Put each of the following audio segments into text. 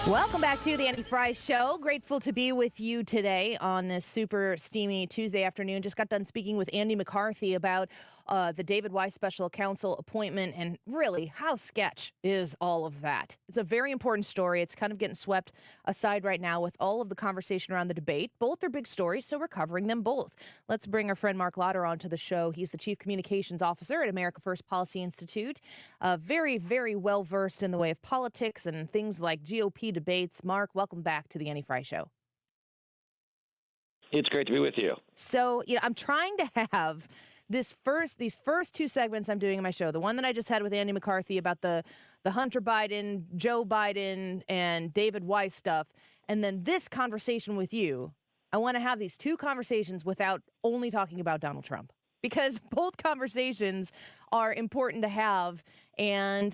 Welcome back to the Andy Fry Show. Grateful to be with you today on this super steamy Tuesday afternoon. Just got done speaking with Andy McCarthy about the David Weiss special counsel appointment, and really, how sketch is all of that? It's a very important story. It's kind of getting swept aside right now with all of the conversation around the debate. Both are big stories, so we're covering them both. Let's bring our friend Marc Lotter onto the show. He's the Chief Communications Officer at America First Policy Institute. Very, very well-versed in the way of politics and things like GOP debates. Mark, welcome back to the Andy Fry Show. It's great to be with you. So, I'm trying to have these first two segments I'm doing in my show. The one that I just had with Andy McCarthy about the Hunter Biden, Joe Biden, and David Weiss stuff, and then this conversation with you. I want to have these two conversations without only talking about Donald Trump, because both conversations are important to have, and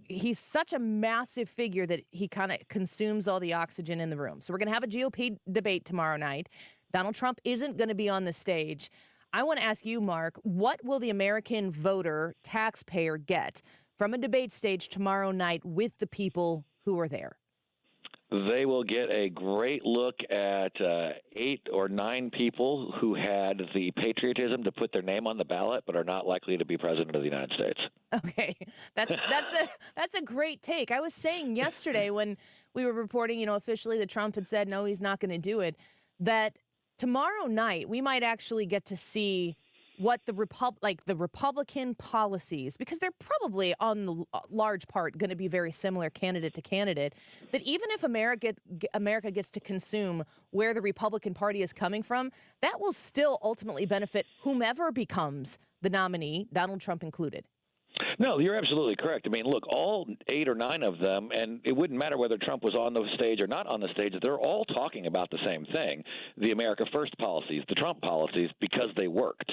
he's such a massive figure that he kind of consumes all the oxygen in the room. So we're going to have a GOP debate tomorrow night. Donald Trump isn't going to be on the stage. I want to ask you, Mark, what will the American voter, taxpayer get from a debate stage tomorrow night with the people who are there? They will get a great look at 8 or 9 people who had the patriotism to put their name on the ballot but are not likely to be president of the United States. Okay, that's a great take. I was saying yesterday when we were reporting, officially that Trump had said no, he's not going to do it, that tomorrow night we might actually get to see what the Republican policies, because they're probably on the large part going to be very similar candidate to candidate, that even if America gets to consume where the Republican Party is coming from, that will still ultimately benefit whomever becomes the nominee, Donald Trump included. No, you're absolutely correct. I mean, look, all 8 or 9 of them, and it wouldn't matter whether Trump was on the stage or not on the stage, they're all talking about the same thing, the America First policies, the Trump policies, because they worked.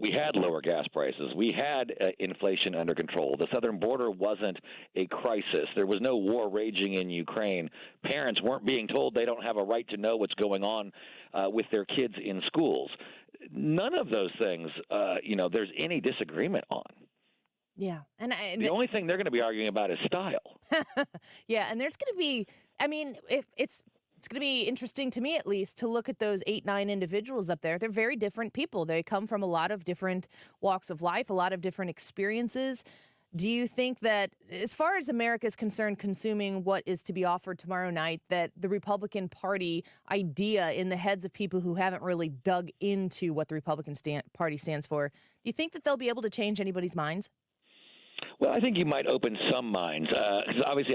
We had lower gas prices. We had inflation under control. The southern border wasn't a crisis. There was no war raging in Ukraine. Parents weren't being told they don't have a right to know what's going on with their kids in schools. None of those things, there's any disagreement on. Yeah. And the only thing they're going to be arguing about is style. Yeah. And there's going to be, if it's going to be interesting to me, at least, to look at those 8, 9 individuals up there. They're very different people. They come from a lot of different walks of life, a lot of different experiences. Do you think that, as far as America is concerned, consuming what is to be offered tomorrow night, that the Republican Party idea in the heads of people who haven't really dug into what the Republican Party stands for, do you think that they'll be able to change anybody's minds? Well, I think you might open some minds, because obviously,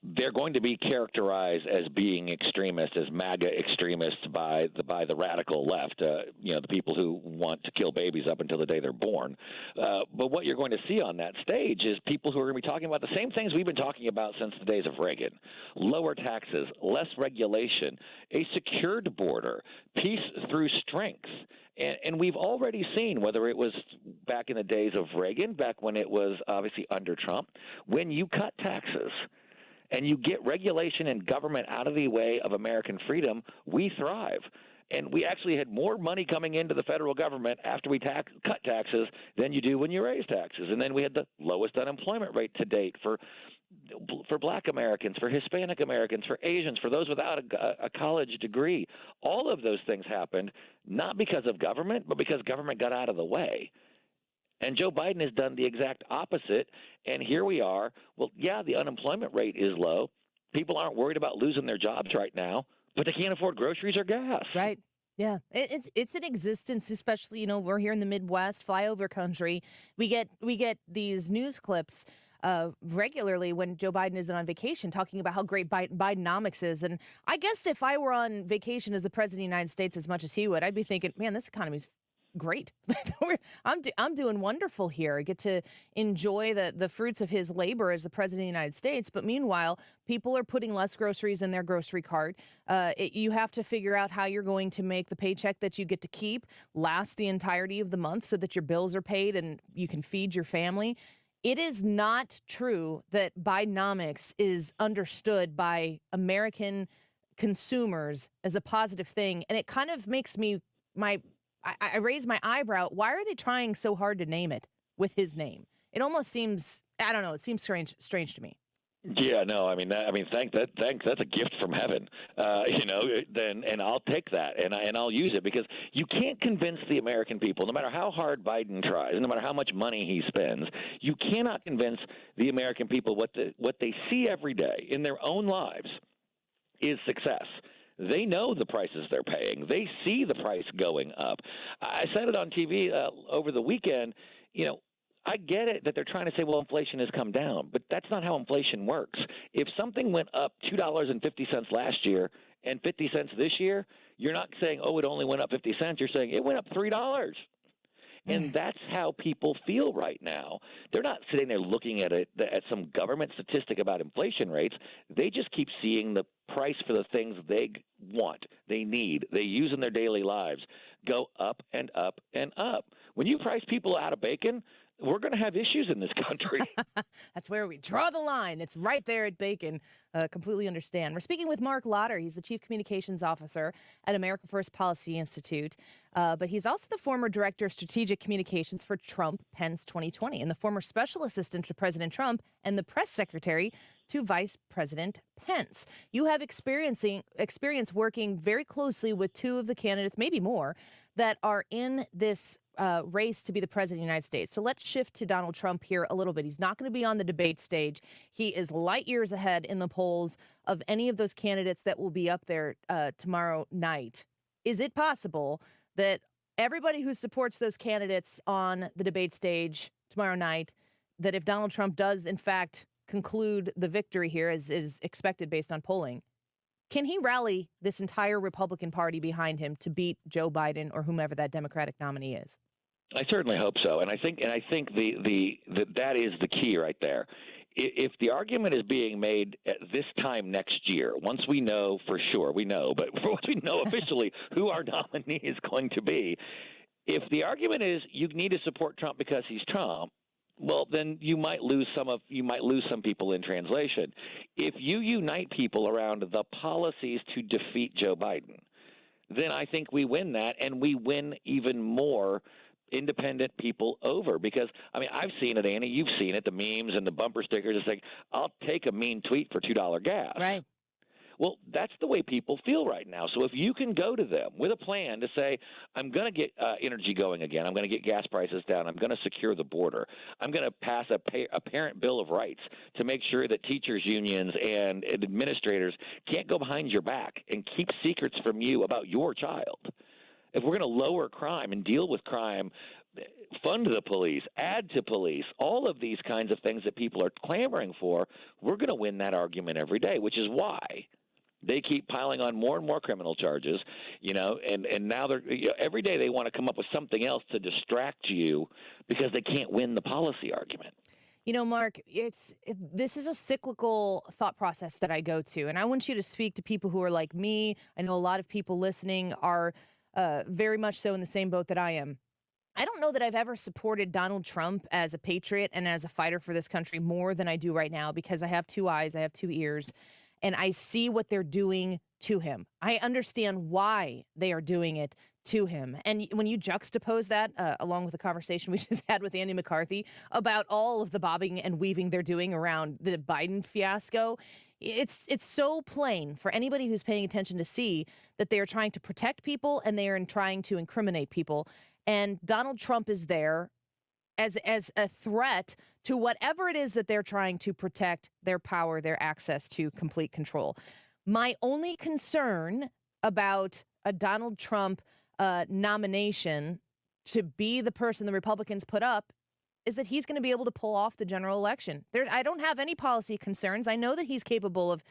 they're going to be characterized as being extremists, as MAGA extremists by the radical left, the people who want to kill babies up until the day they're born. But what you're going to see on that stage is people who are going to be talking about the same things we've been talking about since the days of Reagan: lower taxes, less regulation, a secured border, peace through strength. And we've already seen, whether it was back in the days of Reagan, back when it was obviously under Trump, when you cut taxes and you get regulation and government out of the way of American freedom, we thrive. And we actually had more money coming into the federal government after we cut taxes than you do when you raise taxes. And then we had the lowest unemployment rate to date for Black Americans, for Hispanic Americans, for Asians, for those without a college degree. All of those things happened not because of government, but because government got out of the way. And Joe Biden has done the exact opposite. And here we are. Well, yeah, the unemployment rate is low. People aren't worried about losing their jobs right now, but they can't afford groceries or gas. Right. Yeah, it's an existence, especially, we're here in the Midwest, flyover country. We get these news clips regularly when Joe Biden isn't on vacation, talking about how great Bidenomics is. And I guess if I were on vacation as the president of the United States as much as he would, I'd be thinking, man, this economy's great. I'm doing wonderful here. I get to enjoy the fruits of his labor as the president of the United States. But meanwhile, people are putting less groceries in their grocery cart. You have to figure out how you're going to make the paycheck that you get to keep last the entirety of the month so that your bills are paid and you can feed your family. It is not true that Bidenomics is understood by American consumers as a positive thing. And it kind of makes me I raise my eyebrow. Why are they trying so hard to name it with his name? It almost seems, I don't know, it seems strange to me. Yeah, no, that's a gift from heaven. Then and I'll take that and I'll use it because you can't convince the American people, no matter how hard Biden tries, no matter how much money he spends, you cannot convince the American people what they see every day in their own lives is success. They know the prices they're paying. They see the price going up. I said it on TV over the weekend. You know, I get it that they're trying to say, well, inflation has come down, but that's not how inflation works. If something went up $2.50 last year and 50 cents this year, you're not saying, oh, it only went up 50 cents. You're saying it went up $3. And that's how people feel right now. They're not sitting there looking at some government statistic about inflation rates. They just keep seeing the price for the things they want, they need, they use in their daily lives go up and up and up. When you price people out of bacon, we're going to have issues in this country. That's where we draw the line. It's right there at bacon. Completely understand. We're speaking with Marc Lotter. He's the Chief Communications Officer at America First Policy Institute. But he's also the former Director of Strategic Communications for Trump-Pence 2020 and the former Special Assistant to President Trump and the Press Secretary to Vice President Pence. You have experience working very closely with two of the candidates, maybe more, that are in this race to be the president of the United States. So let's shift to Donald Trump here a little bit. He's not going to be on the debate stage. He is light years ahead in the polls of any of those candidates that will be up there tomorrow night. Is it possible that everybody who supports those candidates on the debate stage tomorrow night, that if Donald Trump does, in fact, conclude the victory here, as is expected based on polling, can he rally this entire Republican Party behind him to beat Joe Biden or whomever that Democratic nominee is? I certainly hope so, and I think that is the key right there. If the argument is being made at this time next year, once we know for sure, we know, but once we know officially who our nominee is going to be, if the argument is you need to support Trump because he's Trump, well, then you might lose some people in translation. If you unite people around the policies to defeat Joe Biden, then I think we win that, and we win even more independent people over. Because, I've seen it, Annie. You've seen it, the memes and the bumper stickers. It's like, I'll take a mean tweet for $2 gas. Right. Well, that's the way people feel right now. So if you can go to them with a plan to say, I'm going to get energy going again, I'm going to get gas prices down, I'm going to secure the border, I'm going to pass a parent bill of rights to make sure that teachers unions and administrators can't go behind your back and keep secrets from you about your child. If we're going to lower crime and deal with crime, fund the police, add to police, all of these kinds of things that people are clamoring for, we're going to win that argument every day, which is why they keep piling on more and more criminal charges, and now every day they want to come up with something else to distract you because they can't win the policy argument. Mark, this is a cyclical thought process that I go to, and I want you to speak to people who are like me. I know a lot of people listening are very much so in the same boat that I am. I don't know that I've ever supported Donald Trump as a patriot and as a fighter for this country more than I do right now, because I have two eyes, I have two ears, and I see what they're doing to him. I understand why they are doing it to him. And when you juxtapose that along with the conversation we just had with Andy McCarthy about all of the bobbing and weaving they're doing around the Biden fiasco, it's so plain for anybody who's paying attention to see that they are trying to protect people and they are trying to incriminate people. And Donald Trump is there as a threat to whatever it is that they're trying to protect, their power, their access to complete control. My only concern about a Donald Trump nomination to be the person the Republicans put up is that he's going to be able to pull off the general election. I don't have any policy concerns. I know that he's capable of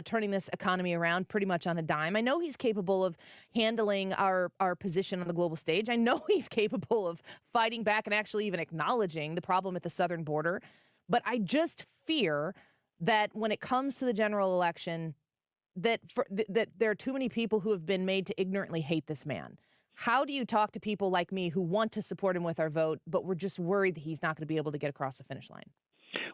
turning this economy around pretty much on a dime. I know he's capable of handling our position on the global stage. I know he's capable of fighting back and actually even acknowledging the problem at the southern border. But I just fear that when it comes to the general election, that there are too many people who have been made to ignorantly hate this man. How do you talk to people like me who want to support him with our vote, but we're just worried that he's not going to be able to get across the finish line?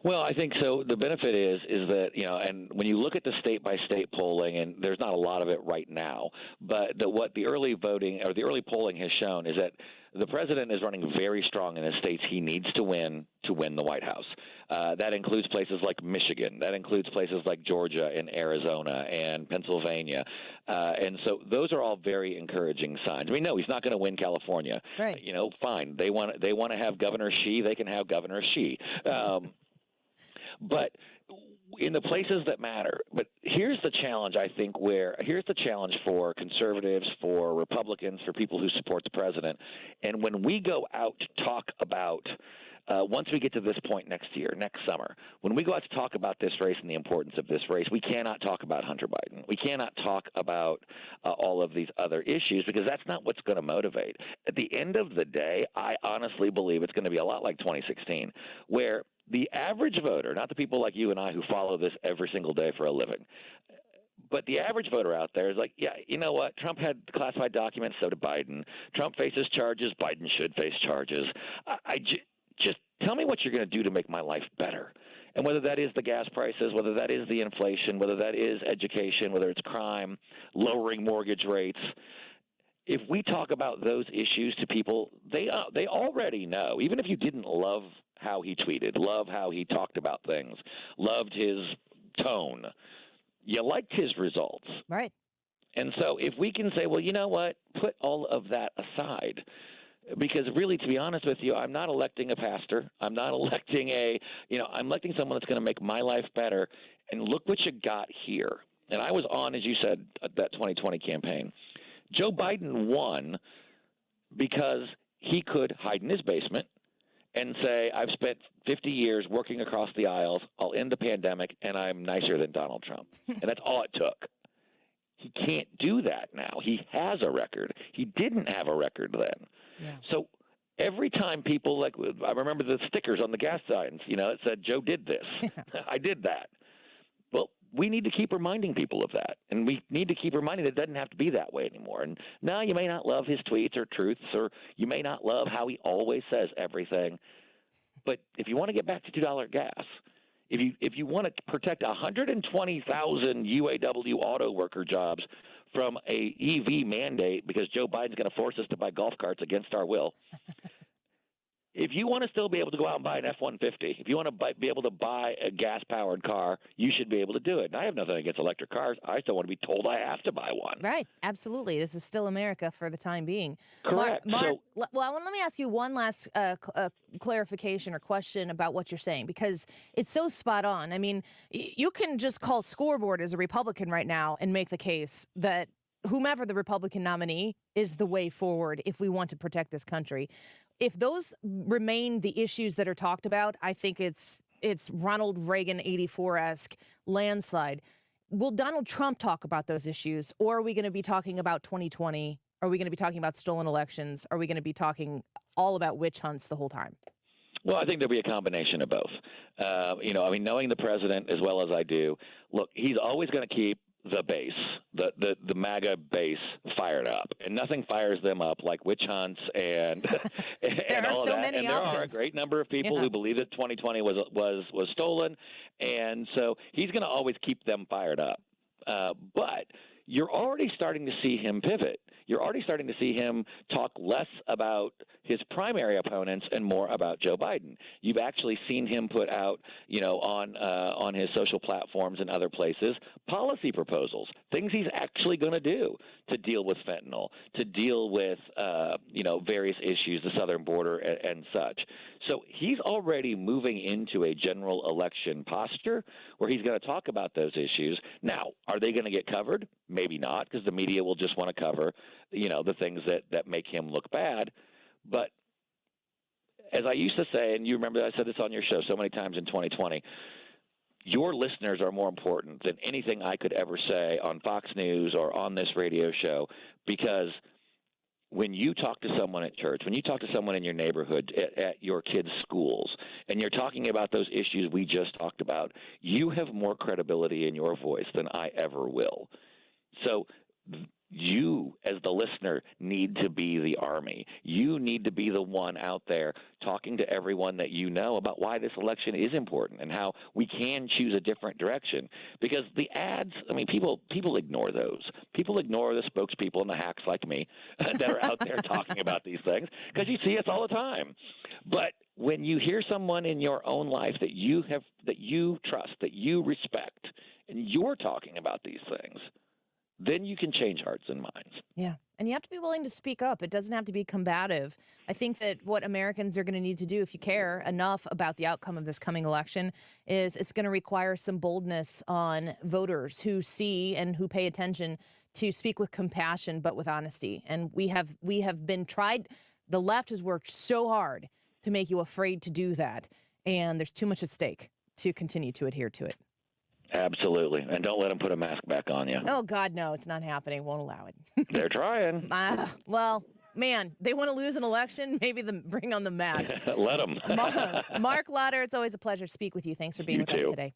Well, I think so. The benefit is that and when you look at the state by state polling, and there's not a lot of it right now, but what the early voting or the early polling has shown is that the president is running very strong in the states he needs to win the White House. That includes places like Michigan. That includes places like Georgia and Arizona and Pennsylvania. And so those are all very encouraging signs. I mean, no, he's not going to win California. Right. Fine. They want to have Governor Xi. They can have Governor Xi. But in the places that matter. But here's the challenge, I think, here's the challenge for conservatives, for Republicans, for people who support the president. And when we go out to talk about once we get to this point next summer, when we go out to talk about this race and the importance of this race, we cannot talk about Hunter Biden. We cannot talk about all of these other issues because that's not what's going to motivate. At the end of the day, I honestly believe it's going to be a lot like 2016, where the average voter, not the people like you and I who follow this every single day for a living, but the average voter out there is like, yeah, you know what? Trump had classified documents, so did Biden. Trump faces charges. Biden should face charges. Just tell me what you're going to do to make my life better. And whether that is the gas prices, whether that is the inflation, whether that is education, whether it's crime, lowering mortgage rates. If we talk about those issues to people, they already know. Even if you didn't love how he tweeted, love how he talked about things, loved his tone, you liked his results. Right. And so if we can say, well, you know what, put all of that aside. Because really, to be honest with you, I'm not electing a pastor. I'm not electing I'm electing someone that's going to make my life better. And look what you got here. And I was on, as you said, that 2020 campaign. Joe Biden won because he could hide in his basement and say, I've spent 50 years working across the aisles. I'll end the pandemic, and I'm nicer than Donald Trump. And that's all it took. He can't do that now. He has a record. He didn't have a record then. Yeah. So every time people I remember the stickers on the gas signs, it said, Joe did this. Yeah. I did that. Well, we need to keep reminding people of that. And we need to keep reminding that it doesn't have to be that way anymore. And now you may not love his tweets or truths, or you may not love how he always says everything. But if you want to get back to $2 gas, if you want to protect 120,000 UAW auto worker jobs from a EV mandate because Joe Biden's going to force us to buy golf carts against our will. If you want to still be able to go out and buy an F-150, if you want to be able to buy a gas-powered car, you should be able to do it. And I have nothing against electric cars. I still want to be told I have to buy one. Right. Absolutely. This is still America for the time being. Correct. Well, let me ask you one last clarification or question about what you're saying, because it's so spot on. I mean, you can just call scoreboard as a Republican right now and make the case that whomever the Republican nominee is the way forward if we want to protect this country. If those remain the issues that are talked about, I think it's Ronald Reagan 84-esque landslide. Will Donald Trump talk about those issues, or are we going to be talking about 2020? Are we going to be talking about stolen elections? Are we going to be talking all about witch hunts the whole time? Well, I think there'll be a combination of both. Knowing the president as well as I do, look, he's always going to keep the base, the MAGA base fired up, and nothing fires them up like witch hunts and and all of that. Many and there options. are a great number of people who believe that 2020 was stolen, and so he's going to always keep them fired up. But you're already starting to see him pivot. You're already starting to see him talk less about his primary opponents and more about Joe Biden. You've actually seen him put out, on his social platforms and other places, policy proposals, things he's actually going to do to deal with fentanyl, to deal with, various issues, the southern border and such. So he's already moving into a general election posture where he's going to talk about those issues. Now, are they going to get covered? Maybe not, because the media will just want to cover, the things that make him look bad. But as I used to say, and you remember I said this on your show so many times in 2020, your listeners are more important than anything I could ever say on Fox News or on this radio show, because when you talk to someone at church, when you talk to someone in your neighborhood, at your kids' schools, and you're talking about those issues we just talked about, you have more credibility in your voice than I ever will. So you, as the listener, need to be the Army. You need to be the one out there talking to everyone that you know about why this election is important and how we can choose a different direction. Because the ads, I mean, people ignore those. People ignore the spokespeople and the hacks like me that are out there talking about these things because you see us all the time. But when you hear someone in your own life that you trust, that you respect, and you're talking about these things, then you can change hearts and minds. Yeah. And you have to be willing to speak up. It doesn't have to be combative. I think that what Americans are going to need to do, if you care enough about the outcome of this coming election, is it's going to require some boldness on voters who see and who pay attention to speak with compassion, but with honesty. And we have been tried. The left has worked so hard to make you afraid to do that. And there's too much at stake to continue to adhere to it. Absolutely. And don't let them put a mask back on you. Oh, God, no, it's not happening. Won't allow it. They're trying. Well, man, they want to lose an election? Maybe bring on the masks. Let them. Marc Lotter, it's always a pleasure to speak with you. Thanks for being with us today.